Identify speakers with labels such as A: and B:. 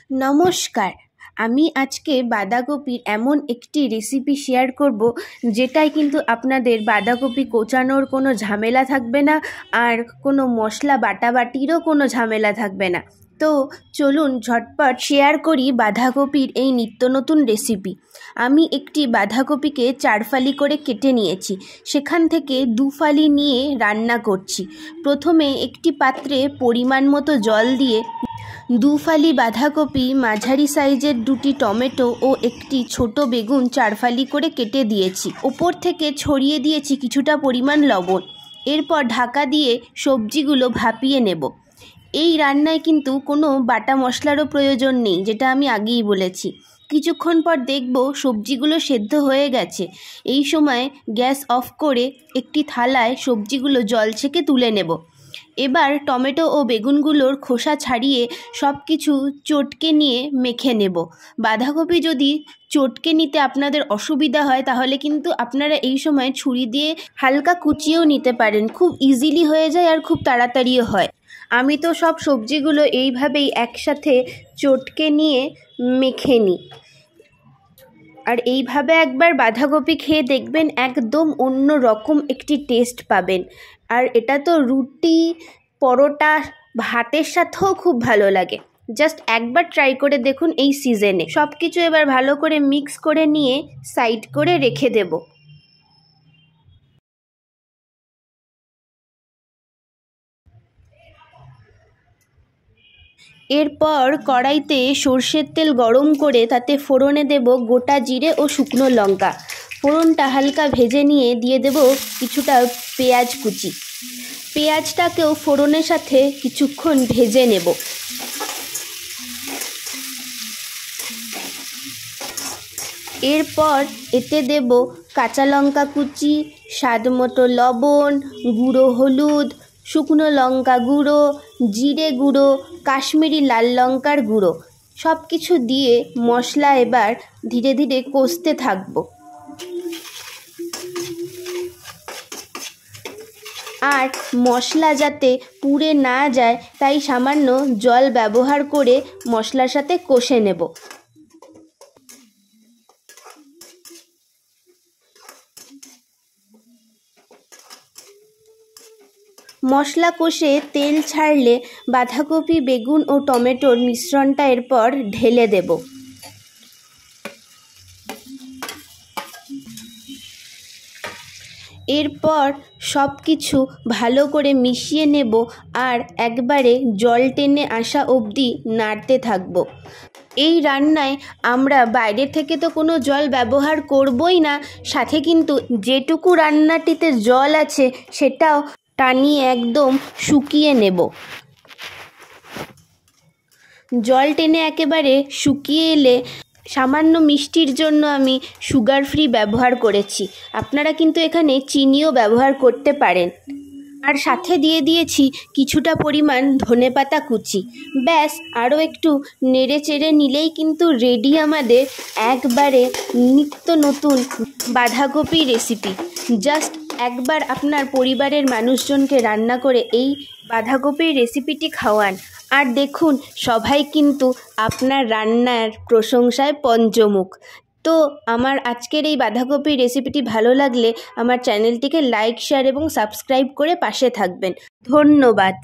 A: নমস্কার। আমি আজকে বাঁধাকপির এমন একটি রেসিপি শেয়ার করব যেটায় কিন্তু আপনাদের বাঁধাকপি কোচানোর কোনো ঝামেলা থাকবে না, আর কোনো মশলা বাটাবাটিরও কোনো ঝামেলা থাকবে না। তো চলুন ঝটপট শেয়ার করি বাঁধাকপির এই নিত্য নতুন রেসিপি। আমি একটি বাঁধাকপিকে 4 ফালি করে কেটে নিয়েছি, সেখান থেকে 2 ফালি নিয়ে রান্না করছি। প্রথমে একটি পাত্রে পরিমাণ মতো জল দিয়ে 2 ফালি বাঁধাকপি, মাঝারি সাইজের 2টি টমেটো ও একটি ছোট বেগুন 4 ফালি করে কেটে দিয়েছি। ওপর থেকে ছড়িয়ে দিয়েছি কিছুটা পরিমাণ লবণ। এরপর ঢাকা দিয়ে সবজিগুলো ভাপিয়ে নেব। এই রান্নায় কিন্তু কোনো বাটা মশলারও প্রয়োজন নেই, যেটা আমি আগেই বলেছি। কিছুক্ষণ পর দেখব সবজিগুলো সেদ্ধ হয়ে গেছে। এই সময় গ্যাস অফ করে একটি থালায় সবজিগুলো জল ছেঁকে তুলে নেব। এবার টমেটো ও বেগুনগুলোর খোসা ছাড়িয়ে সব কিছু চটকে নিয়ে মেখে নেব। বাঁধাকপি যদি চটকে নিতে আপনাদের অসুবিধা হয় তাহলে কিন্তু আপনারা এই সময় ছুরি দিয়ে হালকা কুচিয়েও নিতে পারেন। খুব ইজিলি হয়ে যায় আর খুব তাড়াতাড়িও হয়। আমি তো সব সবজিগুলো এইভাবেই একসাথে চটকে নিয়ে মেখে নিই। আর এইভাবে একবার বাঁধাকপি খেয়ে দেখবেন, একদম অন্য রকম একটি টেস্ট পাবেন। আর এটা তো রুটি, পরোটা, ভাতের সাথেও খুব ভালো লাগে। জাস্ট একবার ট্রাই করে দেখুন এই সিজনে। সব কিছু এবার ভালো করে মিক্স করে নিয়ে সাইড করে রেখে দেব। এরপর কড়াইতে সর্ষের তেল গরম করে তাতে ফোড়নে দেব গোটা জিরে ও শুকনো লঙ্কা। ফোড়নটা হালকা ভেজে নিয়ে দিয়ে দেব কিছুটা পেঁয়াজ কুচি। পেঁয়াজটাকেও ফোড়নের সাথে কিছুক্ষণ ভেজে নেব। এরপর এতে দেব কাঁচা লঙ্কা কুচি, স্বাদ মতো লবণ, গুঁড়ো হলুদ, শুকনো লঙ্কা গুঁড়ো, জিরে গুঁড়ো, কাশ্মীরি লাল লঙ্কার গুঁড়ো। সব কিছু দিয়ে মশলা এবার ধীরে ধীরে কষতে থাকবো। আর মশলা যাতে পুড়ে না যায় তাই সামান্য জল ব্যবহার করে মশলার সাথে কষে নেব। মশলা কষে তেল ছাড়লে বাঁধাকপি, বেগুন ও টমেটোর মিশ্রণটা এরপর ঢেলে দেব। এরপর সব কিছু ভালো করে মিশিয়ে নেব আর একবারে জল টেনে আসা অবধি নাড়তে থাকব। এই রান্নায় আমরা বাইরে থেকে তো কোনো জল ব্যবহার করবই না, সাথে কিন্তু যেটুকু রান্নাটিতে জল আছে সেটাও টানিয়ে একদম শুকিয়ে নেব। জল টেনে একেবারে শুকিয়ে এলে সামান্য মিষ্টির জন্য আমি সুগার ফ্রি ব্যবহার করেছি। আপনারা কিন্তু এখানে চিনিও ব্যবহার করতে পারেন। আর সাথে দিয়ে দিয়েছি কিছুটা পরিমাণ ধনেপাতা কুচি। ব্যাস, আরও একটু নেড়ে চেড়ে নিলেই কিন্তু রেডি আমাদের একবারে নিত্য নতুন বাঁধাকপি রেসিপি। জাস্ট একবার আপনার পরিবারের মানুষজনকে রান্না করে এই বাঁধাকপির রেসিপিটি খাওয়ান, আর দেখুন সবাই কিন্তু আপনার রান্নার প্রশংসায় পঞ্চমুখ। তো আমার আজকের এই বাঁধাকপির রেসিপিটি ভালো লাগলে আমার চ্যানেলটিকে লাইক, শেয়ার এবং সাবস্ক্রাইব করে পাশে থাকবেন। ধন্যবাদ।